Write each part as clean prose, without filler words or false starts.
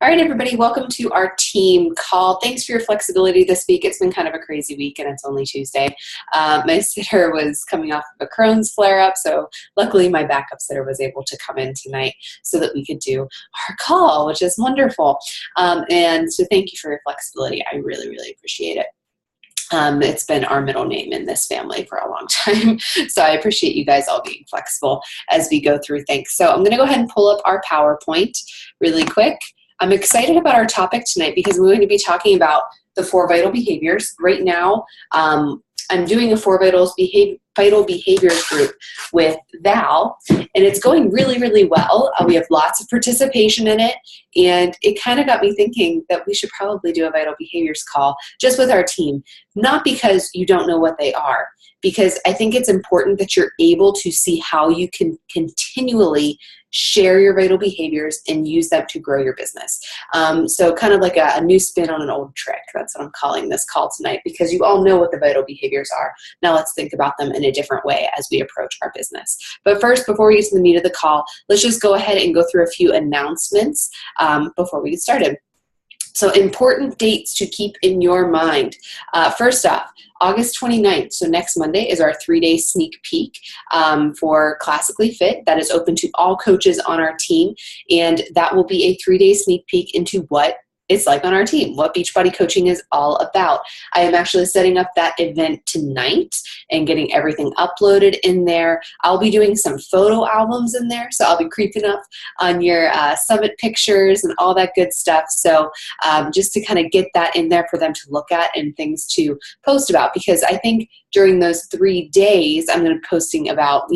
All right, everybody, welcome to our team call. Thanks for your flexibility this week. It's been kind of a crazy week, and it's only Tuesday. My sitter was coming off of a Crohn's flare-up, so luckily my backup sitter was able to come in tonight so that we could do our call, which is wonderful. And so thank you for your flexibility. I really, really appreciate it. It's been our middle name in this family for a long time. So I appreciate you guys all being flexible as we go through things. So I'm going to go ahead and pull up our PowerPoint really quick. I'm excited about our topic tonight because we're going to be talking about the 4 vital behaviors. Right now, I'm doing a 4 vital behaviors group with Val, and it's going really, really well. We have lots of participation in it, and it kind of got me thinking that we should probably do a vital behaviors call just with our team, not because you don't know what they are, because I think it's important that you're able to see how you can continually share your vital behaviors and use them to grow your business. So kind of like a new spin on an old trick. That's what I'm calling this call tonight, because you all know what the vital behaviors are. Now let's think about them in a different way as we approach our business. But first, before we get to the meat of the call, let's just go ahead and go through a few announcements before we get started. So important dates to keep in your mind. First off, August 29th, so next Monday, is our 3-day sneak peek for Classically Fit. That is open to all coaches on our team, and that will be a 3-day sneak peek into what it's like on our team, what Beachbody coaching is all about. I am actually setting up that event tonight and getting everything uploaded in there. I'll be doing some photo albums in there, so I'll be creeping up on your summit pictures and all that good stuff. So just to kind of get that in there for them to look at and things to post about, because I think during those 3 days, I'm going to be posting about,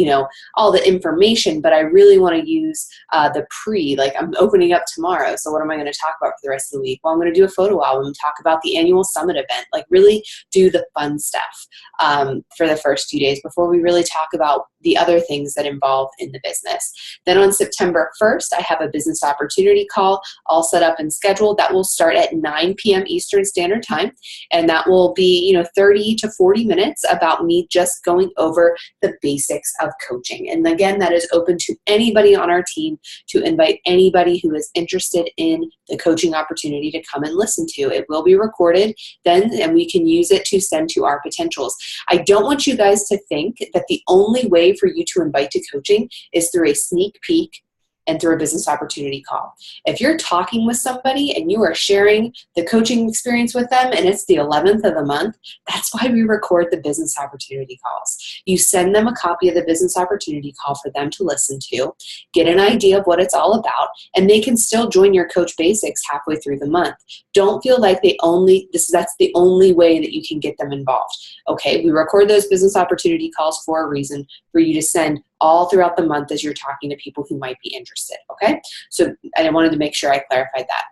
all the information, but I really want to use the like I'm opening up tomorrow. So what am I going to talk about for the rest of the week? Well, I'm going to do a photo album, talk about the annual summit event, like really do the fun stuff for the first few days before we really talk about the other things that involve in the business. Then on September 1st, I have a business opportunity call all set up and scheduled. That will start at 9 p.m. Eastern Standard Time, and that will be 30 to 40 minutes about me just going over the basics of coaching. And again, that is open to anybody on our team, to invite anybody who is interested in the coaching opportunity to come and listen to. It will be recorded then, and we can use it to send to our potentials. I don't want you guys to think that the only way for you to invite to coaching is through a sneak peek and through a business opportunity call. If you're talking with somebody and you are sharing the coaching experience with them and it's the 11th of the month, that's why we record the business opportunity calls. You send them a copy of the business opportunity call for them to listen to, get an idea of what it's all about, and they can still join your Coach Basics halfway through the month. Don't feel like that's the only way that you can get them involved. Okay, we record those business opportunity calls for a reason, for you to send all throughout the month as you're talking to people who might be interested, okay? So I wanted to make sure I clarified that.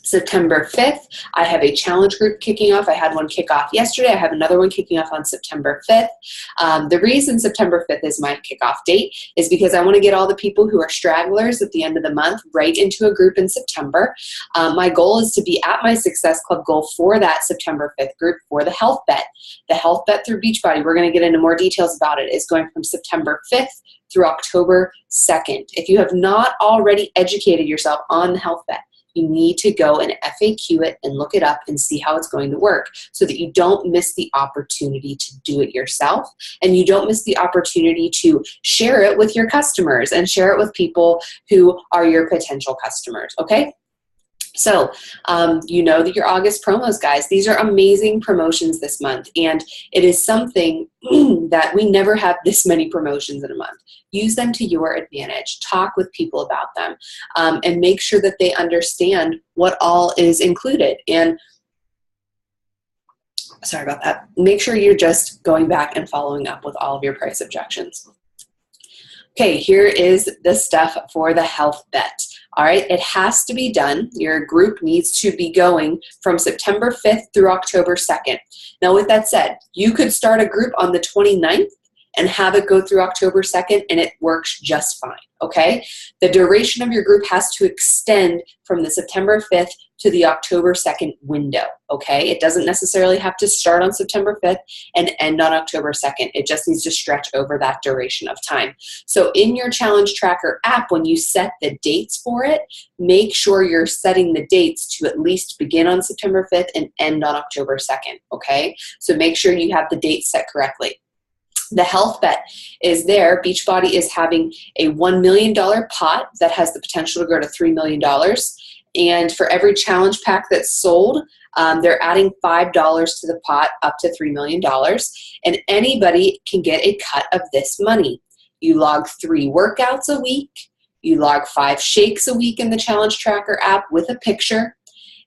September 5th, I have a challenge group kicking off. I had one kick off yesterday. I have another one kicking off on September 5th. The reason September 5th is my kickoff date is because I want to get all the people who are stragglers at the end of the month right into a group in September. My goal is to be at my Success Club goal for that September 5th group for the Health Bet. The Health Bet through Beachbody, we're going to get into more details about it, is going from September 5th through October 2nd. If you have not already educated yourself on the Health Bet, you need to go and FAQ it and look it up and see how it's going to work so that you don't miss the opportunity to do it yourself, and you don't miss the opportunity to share it with your customers and share it with people who are your potential customers, okay? So you know that your August promos, guys, these are amazing promotions this month, and it is something that we never have this many promotions in a month. Use them to your advantage. Talk with people about them, and make sure that they understand what all is included. And sorry about that. Make sure you're just going back and following up with all of your price objections. Okay, here is the stuff for the Health Bet. All right, it has to be done. Your group needs to be going from September 5th through October 2nd. Now, with that said, you could start a group on the 29th and have it go through October 2nd, and it works just fine, okay? The duration of your group has to extend from the September 5th to the October 2nd window, okay? It doesn't necessarily have to start on September 5th and end on October 2nd. It just needs to stretch over that duration of time. So in your Challenge Tracker app, when you set the dates for it, make sure you're setting the dates to at least begin on September 5th and end on October 2nd, okay? So make sure you have the dates set correctly. The health bet is there. Beachbody is having a $1 million pot that has the potential to grow to $3 million. And for every challenge pack that's sold, they're adding $5 to the pot up to $3 million. And anybody can get a cut of this money. You log 3 workouts a week. You log 5 shakes a week in the Challenge Tracker app with a picture.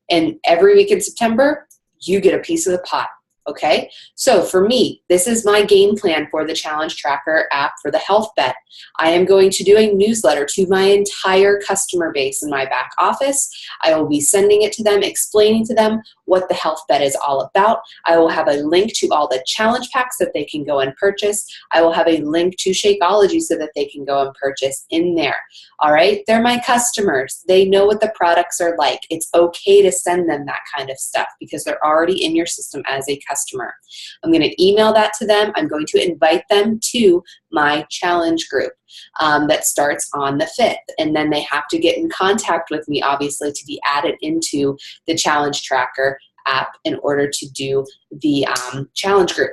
And every week in September, you get a piece of the pot. Okay, so for me, this is my game plan for the Challenge Tracker app for the health bet. I am going to do a newsletter to my entire customer base in my back office. I will be sending it to them, explaining to them what the health bet is all about. I will have a link to all the challenge packs that they can go and purchase. I will have a link to Shakeology so that they can go and purchase in there. All right, they're my customers. They know what the products are like. It's okay to send them that kind of stuff because they're already in your system as a customer. I'm going to email that to them. I'm going to invite them to my challenge group that starts on the 5th. And then they have to get in contact with me, obviously, to be added into the Challenge Tracker app in order to do the challenge group.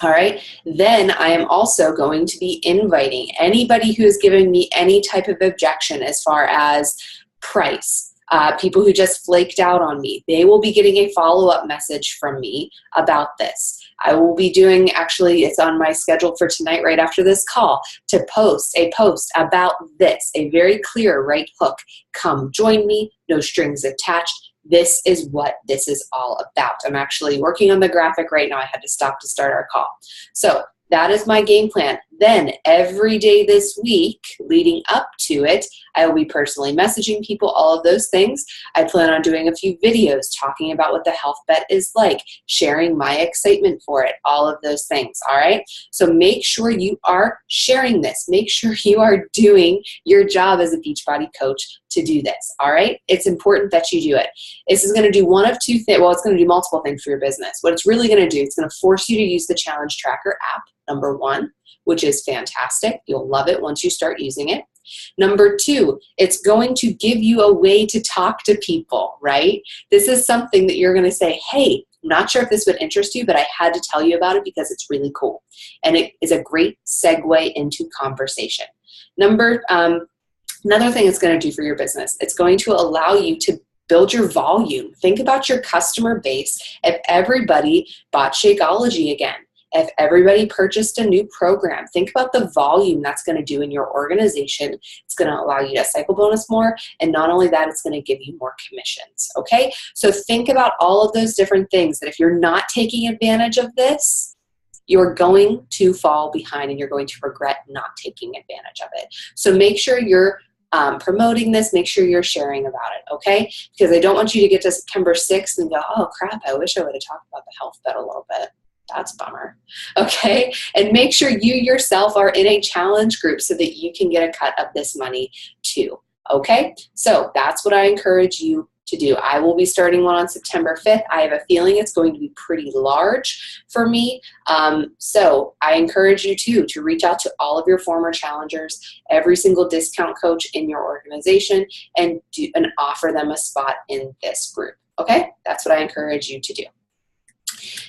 All right, then I am also going to be inviting anybody who is giving me any type of objection as far as price. People who just flaked out on me, they will be getting a follow-up message from me about this. I will be doing, actually, it's on my schedule for tonight right after this call, to post a post about this, a very clear right hook. Come join me, no strings attached. This is what this is all about. I'm actually working on the graphic right now. I had to stop to start our call. So that is my game plan. Then every day this week leading up to it, I will be personally messaging people, all of those things. I plan on doing a few videos talking about what the health bet is like, sharing my excitement for it, all of those things, all right? So make sure you are sharing this. Make sure you are doing your job as a Beachbody coach to do this, all right? It's important that you do it. This is going to do one of two things. Well, it's going to do multiple things for your business. What it's really going to do, it's going to force you to use the Challenge Tracker app, number 1, which is fantastic. You'll love it once you start using it. Number 2, it's going to give you a way to talk to people, right? This is something that you're going to say, hey, I'm not sure if this would interest you, but I had to tell you about it because it's really cool. And it is a great segue into conversation. Another thing it's going to do for your business, it's going to allow you to build your volume. Think about your customer base. If everybody bought Shakeology again, if everybody purchased a new program, think about the volume that's going to do in your organization. It's going to allow you to cycle bonus more. And not only that, it's going to give you more commissions. Okay? So think about all of those different things that if you're not taking advantage of this, you're going to fall behind and you're going to regret not taking advantage of it. So make sure you're promoting this, make sure you're sharing about it, okay? Because I don't want you to get to September 6th and go, oh crap, I wish I would have talked about the health bet a little bit. That's a bummer, okay? And make sure you yourself are in a challenge group so that you can get a cut of this money too, okay? So that's what I encourage you to do. I will be starting one on September 5th. I have a feeling it's going to be pretty large for me. So I encourage you to reach out to all of your former challengers, every single discount coach in your organization, and offer them a spot in this group, okay? That's what I encourage you to do.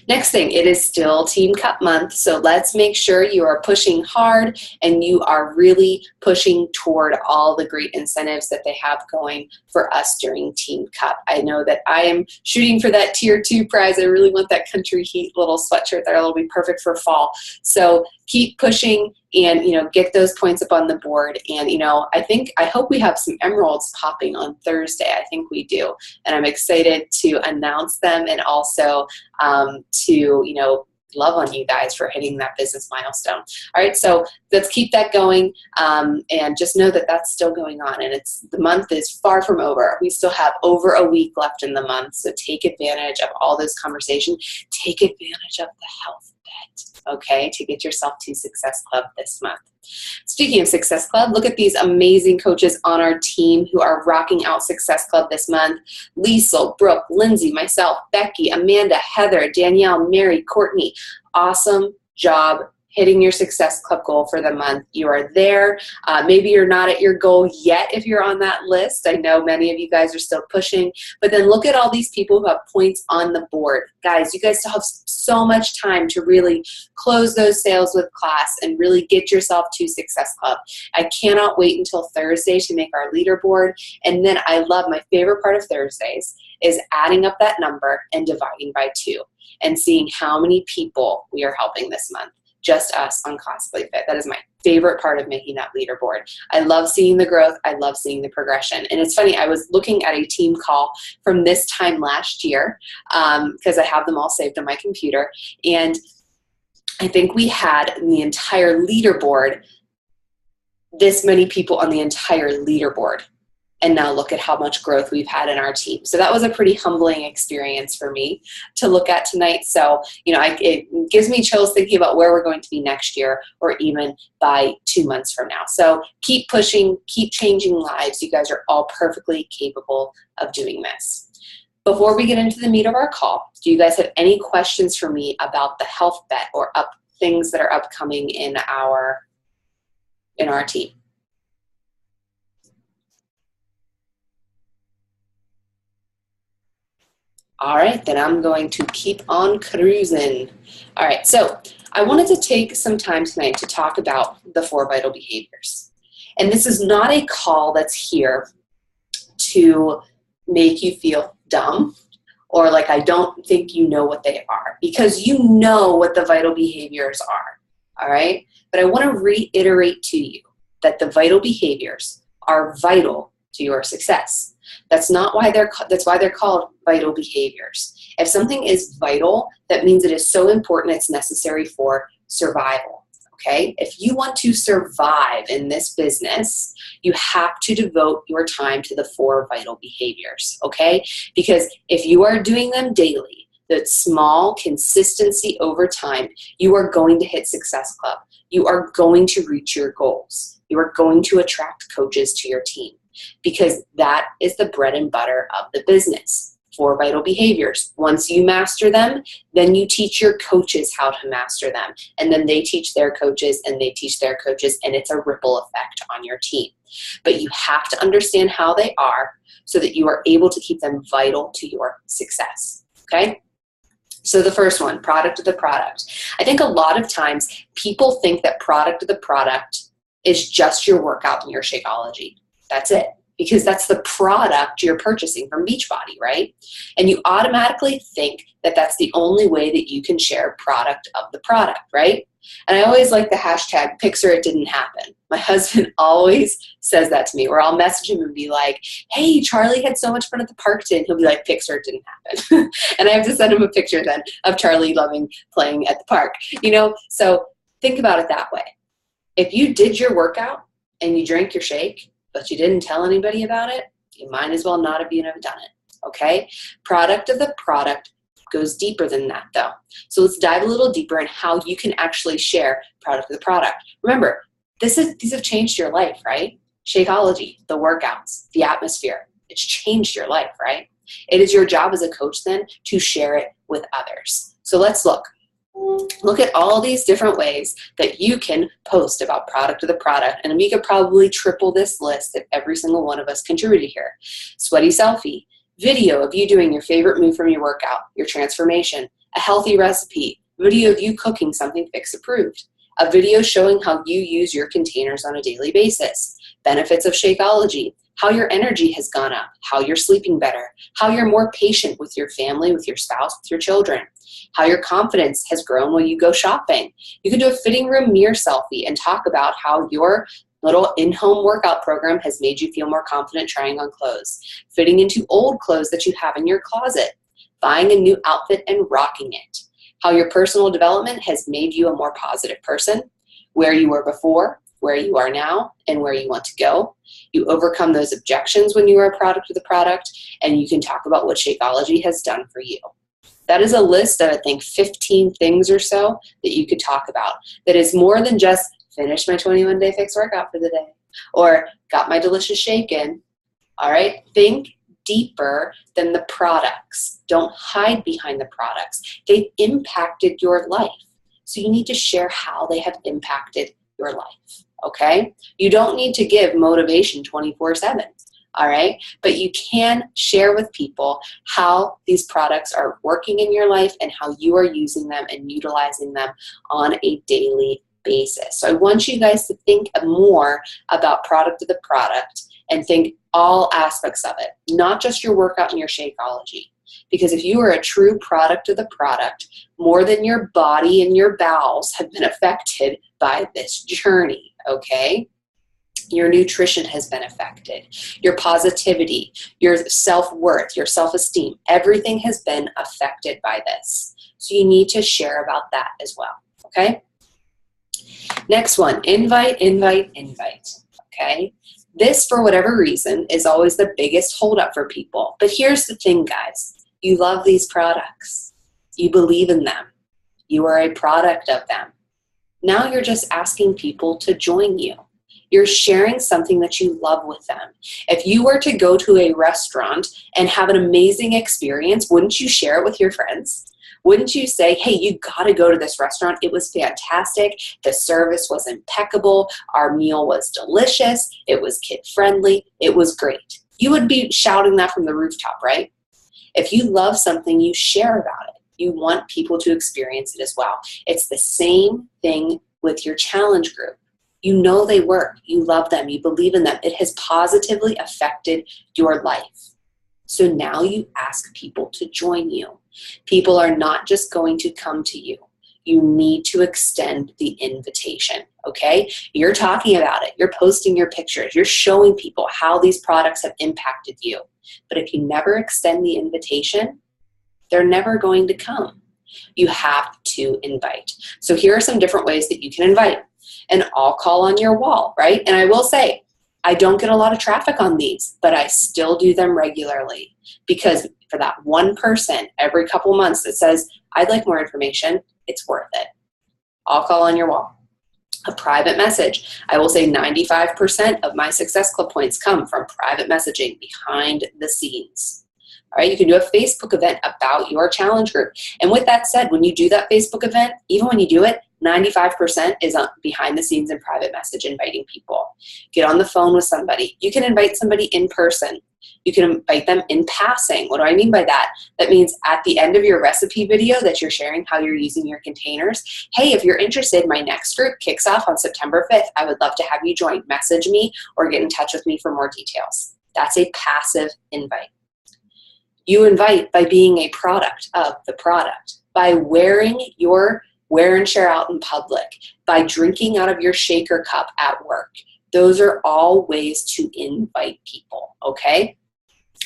Next thing, it is still Team Cup month, so let's make sure you are pushing hard and you are really pushing toward all the great incentives that they have going for us during Team Cup. I know that I am shooting for that Tier 2 prize. I really want that Country Heat little sweatshirt there. It'll be perfect for fall. So keep pushing and, get those points up on the board. And, I hope we have some emeralds popping on Thursday. I think we do. And I'm excited to announce them and also to, love on you guys for hitting that business milestone. All right, so let's keep that going and just know that that's still going on, and the month is far from over. We still have over a week left in the month, so take advantage of all this conversation. Take advantage of the health bet, okay, to get yourself to Success Club this month. Speaking of Success Club, look at these amazing coaches on our team who are rocking out Success Club this month. Liesl, Brooke, Lindsay, myself, Becky, Amanda, Heather, Danielle, Mary, Courtney. Awesome job hitting your Success Club goal for the month. You are there. Maybe you're not at your goal yet if you're on that list. I know many of you guys are still pushing, but then look at all these people who have points on the board. Guys, you guys still have so much time to really close those sales with class and really get yourself to Success Club. I cannot wait until Thursday to make our leaderboard. And then I love, my favorite part of Thursdays is adding up that number and dividing by 2 and seeing how many people we are helping this month. Just us on Classically Fit. That is my favorite part of making that leaderboard. I love seeing the growth. I love seeing the progression. And it's funny, I was looking at a team call from this time last year because I have them all saved on my computer. And I think we had in the entire leaderboard, this many people on the entire leaderboard. And now look at how much growth we've had in our team. So that was a pretty humbling experience for me to look at tonight. So, you know, it gives me chills thinking about where we're going to be next year or even by 2 months from now. So keep pushing, keep changing lives. You guys are all perfectly capable of doing this. Before we get into the meat of our call, do you guys have any questions for me about the health bet or things that are upcoming in our team? All right, then I'm going to keep on cruising. All right, so I wanted to take some time tonight to talk about the 4 vital behaviors. And this is not a call that's here to make you feel dumb or like I don't think you know what they are, because you know what the vital behaviors are, all right? But I want to reiterate to you that the vital behaviors are vital to your success. That's why they're called vital behaviors. If something is vital, that means it is so important it's necessary for survival, okay? If you want to survive in this business, you have to devote your time to the 4 vital behaviors, okay? Because if you are doing them daily, that small consistency over time, you are going to hit Success Club. You are going to reach your goals. You are going to attract coaches to your team, because that is the bread and butter of the business. 4 vital behaviors. Once you master them, then you teach your coaches how to master them. And then they teach their coaches and they teach their coaches, and it's a ripple effect on your team. But you have to understand how they are so that you are able to keep them vital to your success, okay? So the first one, product of the product. I think a lot of times people think that product of the product is just your workout and your Shakeology. That's it, because that's the product you're purchasing from Beachbody, right? And you automatically think that that's the only way that you can share product of the product, right? And I always like the hashtag picture it didn't happen. My husband always says that to me, where I'll message him and be like, hey, Charlie had so much fun at the park today. And he'll be like, picture it didn't happen. And I have to send him a picture then of Charlie loving playing at the park, you know? So think about it that way. If you did your workout and you drank your shake, but you didn't tell anybody about it, you might as well not have done it, okay? Product of the product goes deeper than that, though. So let's dive a little deeper in how you can actually share product of the product. Remember, these have changed your life, right? Shakeology, the workouts, the atmosphere, it's changed your life, right? It is your job as a coach then to share it with others. So let's look. Look at all these different ways that you can post about product of the product. And we could probably triple this list if every single one of us contributed here. Sweaty selfie, video of you doing your favorite move from your workout, your transformation, a healthy recipe, video of you cooking something Fix approved, a video showing how you use your containers on a daily basis, benefits of Shakeology, how your energy has gone up, how you're sleeping better, how you're more patient with your family, with your spouse, with your children, how your confidence has grown when you go shopping. You can do a fitting room mirror selfie and talk about how your little in-home workout program has made you feel more confident trying on clothes, fitting into old clothes that you have in your closet, buying a new outfit and rocking it, how your personal development has made you a more positive person, where you were before, where you are now, and where you want to go. You overcome those objections when you are a product of the product, and you can talk about what Shakeology has done for you. That is a list of, I think, 15 things or so that you could talk about. That is more than just finish my 21-day fix workout for the day or got my delicious shake in. All right, think deeper than the products. Don't hide behind the products. They've impacted your life. So you need to share how they have impacted your life, okay? You don't need to give motivation 24/7, all right? But you can share with people how these products are working in your life and how you are using them and utilizing them on a daily basis. So I want you guys to think more about product of the product and think all aspects of it, not just your workout and your Shakeology. Because if you are a true product of the product, more than your body and your bowels have been affected by this journey, okay? Your nutrition has been affected. Your positivity, your self-worth, your self-esteem, everything has been affected by this. So you need to share about that as well, okay? Next one, invite, invite, invite, okay? This, for whatever reason, is always the biggest holdup for people. But here's the thing, guys. You love these products. You believe in them. You are a product of them. Now you're just asking people to join you. You're sharing something that you love with them. If you were to go to a restaurant and have an amazing experience, wouldn't you share it with your friends? Wouldn't you say, hey, you gotta go to this restaurant. It was fantastic. The service was impeccable. Our meal was delicious. It was kid-friendly. It was great. You would be shouting that from the rooftop, right? If you love something, you share about it. You want people to experience it as well. It's the same thing with your challenge group. You know they work. You love them. You believe in them. It has positively affected your life. So now you ask people to join you. People are not just going to come to you. You need to extend the invitation, okay? You're talking about it. You're posting your pictures. You're showing people how these products have impacted you. But if you never extend the invitation, they're never going to come. You have to invite. So here are some different ways that you can invite. An all-call on your wall, right? And I will say, I don't get a lot of traffic on these, but I still do them regularly because for that one person every couple months that says, I'd like more information, it's worth it. All-call on your wall. A private message. I will say 95% of my Success Club points come from private messaging behind the scenes. All right, you can do a Facebook event about your challenge group. And with that said, when you do that Facebook event, even when you do it, 95% is on behind the scenes and private message inviting people. Get on the phone with somebody. You can invite somebody in person. You can invite them in passing. What do I mean by that? That means at the end of your recipe video that you're sharing how you're using your containers, hey, if you're interested, my next group kicks off on September 5th. I would love to have you join. Message me or get in touch with me for more details. That's a passive invite. You invite by being a product of the product, by wearing your wear and share out in public, by drinking out of your shaker cup at work. Those are all ways to invite people, okay?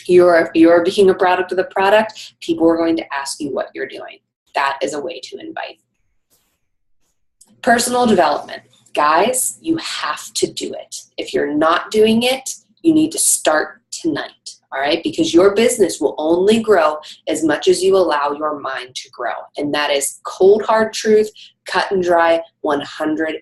You're being a product of the product, people are going to ask you what you're doing. That is a way to invite. Personal development. Guys, you have to do it. If you're not doing it, you need to start tonight. All right, because your business will only grow as much as you allow your mind to grow. And that is cold, hard truth, cut and dry, 100%.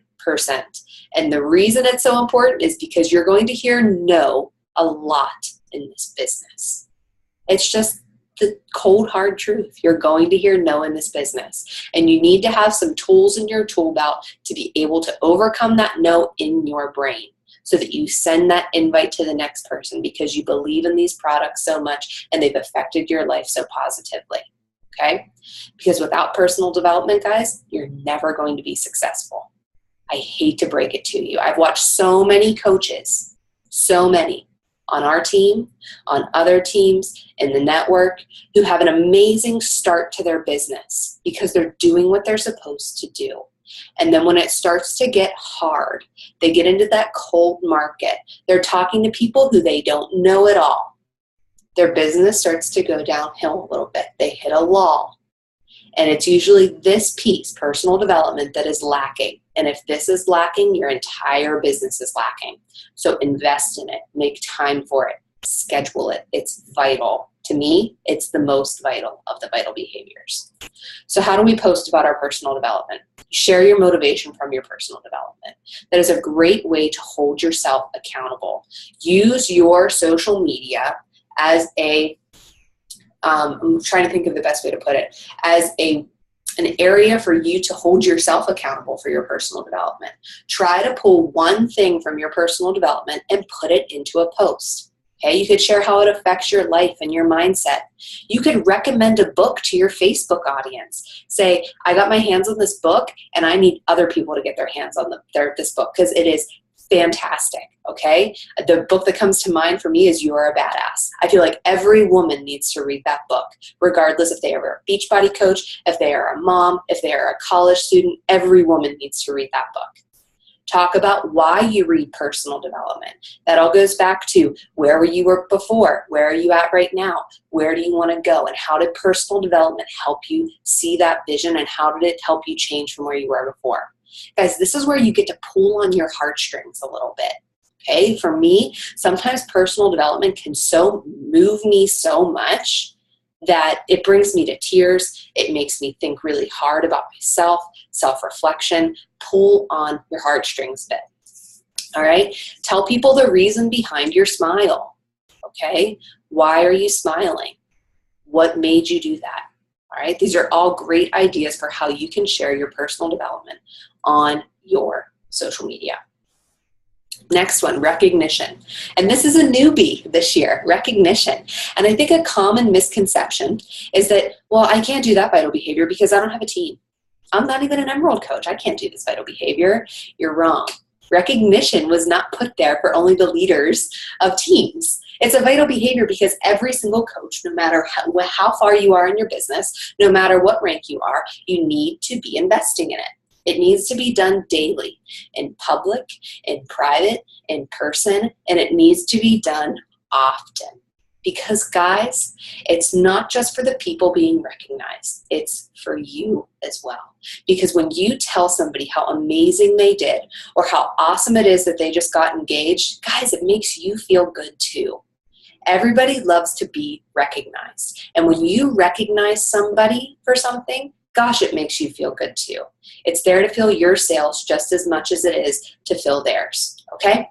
And the reason it's so important is because you're going to hear no a lot in this business. It's just the cold, hard truth. You're going to hear no in this business. And you need to have some tools in your tool belt to be able to overcome that no in your brain, so that you send that invite to the next person because you believe in these products so much and they've affected your life so positively, okay? Because without personal development, guys, you're never going to be successful. I hate to break it to you. I've watched so many coaches, so many, on our team, on other teams, in the network, who have an amazing start to their business because they're doing what they're supposed to do. And then when it starts to get hard, they get into that cold market. They're talking to people who they don't know at all. Their business starts to go downhill a little bit. They hit a lull. And it's usually this piece, personal development, that is lacking. And if this is lacking, your entire business is lacking. So invest in it. Make time for it. schedule it. It's vital. To me, it's the most vital of the vital behaviors. So how do we post about our personal development? Share your motivation from your personal development. That is a great way to hold yourself accountable. Use your social media as I'm trying to think of the best way to put it, as an area for you to hold yourself accountable for your personal development. Try to pull one thing from your personal development and put it into a post. Okay, you could share how it affects your life and your mindset. You could recommend a book to your Facebook audience. Say, I got my hands on this book and I need other people to get their hands on this book because it is fantastic, okay? The book that comes to mind for me is You Are a Badass. I feel like every woman needs to read that book, regardless if they are a Beachbody coach, if they are a mom, if they are a college student, every woman needs to read that book. Talk about why you read personal development. That all goes back to where you were before, where are you at right now, where do you want to go, and how did personal development help you see that vision, and how did it help you change from where you were before? Guys, this is where you get to pull on your heartstrings a little bit. Okay, for me, sometimes personal development can so move me so much that it brings me to tears. It makes me think really hard about myself, self-reflection. Pull on your heartstrings a bit. All right? Tell people the reason behind your smile. Okay? Why are you smiling? What made you do that? All right? These are all great ideas for how you can share your personal development on your social media. Next one, recognition. And this is a newbie this year, recognition. And I think a common misconception is that, well, I can't do that vital behavior because I don't have a team. I'm not even an Emerald coach. I can't do this vital behavior. You're wrong. Recognition was not put there for only the leaders of teams. It's a vital behavior because every single coach, no matter how far you are in your business, no matter what rank you are, you need to be investing in it. It needs to be done daily, in public, in private, in person, and it needs to be done often. Because guys, it's not just for the people being recognized, it's for you as well. Because when you tell somebody how amazing they did or how awesome it is that they just got engaged, guys, it makes you feel good too. Everybody loves to be recognized. And when you recognize somebody for something, gosh, it makes you feel good too. It's there to fill your sales just as much as it is to fill theirs, okay?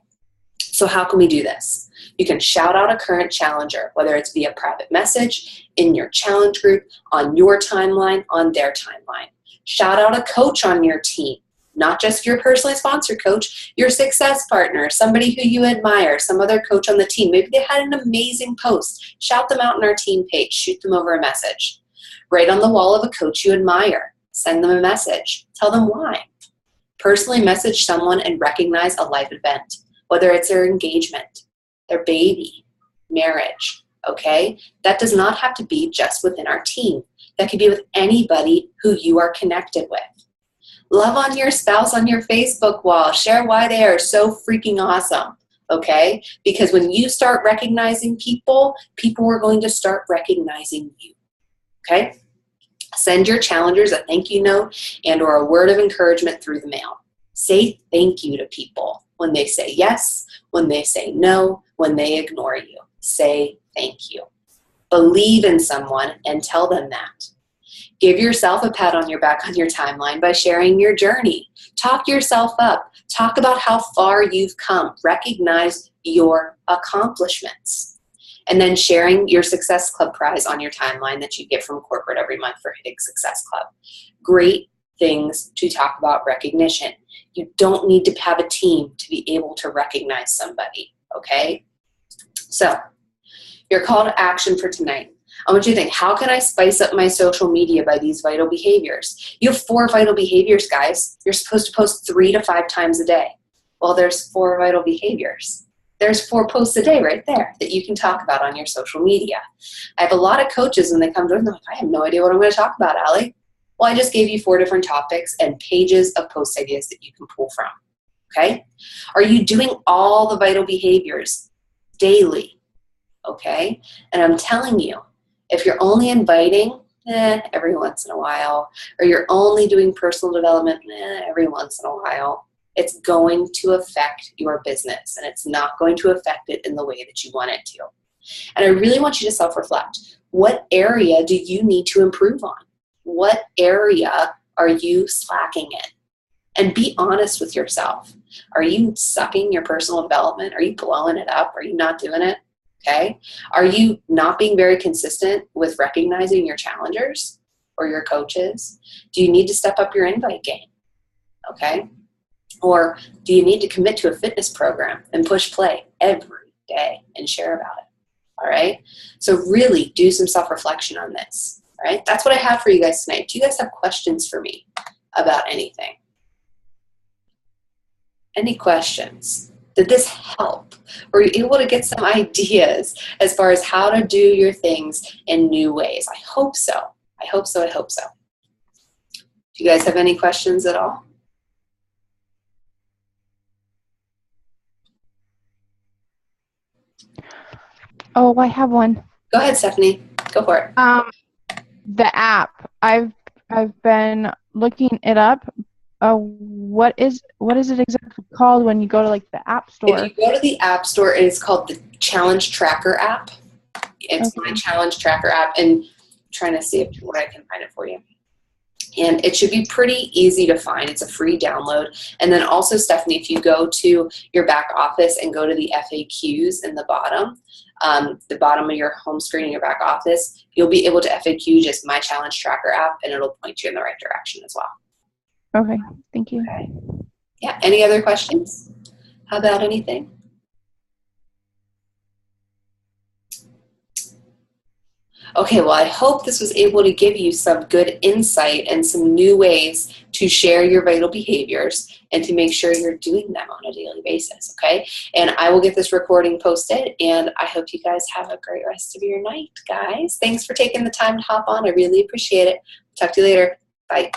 So how can we do this? You can shout out a current challenger, whether it's via private message, in your challenge group, on your timeline, on their timeline. Shout out a coach on your team, not just your personally sponsored coach, your success partner, somebody who you admire, some other coach on the team. Maybe they had an amazing post. Shout them out on our team page. Shoot them over a message. Write on the wall of a coach you admire. Send them a message. Tell them why. Personally message someone and recognize a life event, whether it's their engagement, their baby, marriage, okay? That does not have to be just within our team. That could be with anybody who you are connected with. Love on your spouse on your Facebook wall. Share why they are so freaking awesome, okay? Because when you start recognizing people, people are going to start recognizing you, okay? Send your challengers a thank you note and or a word of encouragement through the mail. Say thank you to people when they say yes, when they say no, when they ignore you. Say thank you. Believe in someone and tell them that. Give yourself a pat on your back on your timeline by sharing your journey. Talk yourself up. Talk about how far you've come. Recognize your accomplishments. And then sharing your Success Club prize on your timeline that you get from corporate every month for hitting Success Club. Great things to talk about recognition. You don't need to have a team to be able to recognize somebody, okay? So, your call to action for tonight. I want you to think, how can I spice up my social media by these vital behaviors? You have 4 vital behaviors, guys. You're supposed to post 3 to 5 times a day. Well, there's 4 vital behaviors. There's 4 posts a day right there that you can talk about on your social media. I have a lot of coaches when they come to me, they're like, I have no idea what I'm going to talk about, Allie. Well, I just gave you 4 different topics and pages of post ideas that you can pull from, okay? Are you doing all the vital behaviors daily, okay? And I'm telling you, if you're only inviting, every once in a while, or you're only doing personal development, every once in a while, it's going to affect your business, and it's not going to affect it in the way that you want it to. And I really want you to self-reflect. What area do you need to improve on? What area are you slacking in? And be honest with yourself. Are you sucking your personal development? Are you blowing it up? Are you not doing it? Okay. Are you not being very consistent with recognizing your challengers or your coaches? Do you need to step up your invite game? Okay. Or do you need to commit to a fitness program and push play every day and share about it? All right. So really do some self-reflection on this. All right. That's what I have for you guys tonight. Do you guys have questions for me about anything? Any questions? Did this help? Were you able to get some ideas as far as how to do your things in new ways? I hope so. I hope so. I hope so. Do you guys have any questions at all? Oh, I have one. Go ahead, Stephanie. Go for it. The app. I've been looking it up. What is it exactly called when you go to like the App Store? If you go to the App Store, it is called the Challenge Tracker app. It's Okay. my Challenge Tracker app, and I'm trying to see what I can find it for you. And it should be pretty easy to find. It's a free download. And then also, Stephanie, if you go to your back office and go to the FAQs in the bottom of your home screen in your back office, you'll be able to FAQ just my Challenge Tracker app, and it'll point you in the right direction as well. Okay, thank you. Okay. Yeah, any other questions? How about anything? Okay, well, I hope this was able to give you some good insight and some new ways to share your vital behaviors and to make sure you're doing them on a daily basis, okay? And I will get this recording posted, and I hope you guys have a great rest of your night, guys. Thanks for taking the time to hop on. I really appreciate it. Talk to you later. Bye.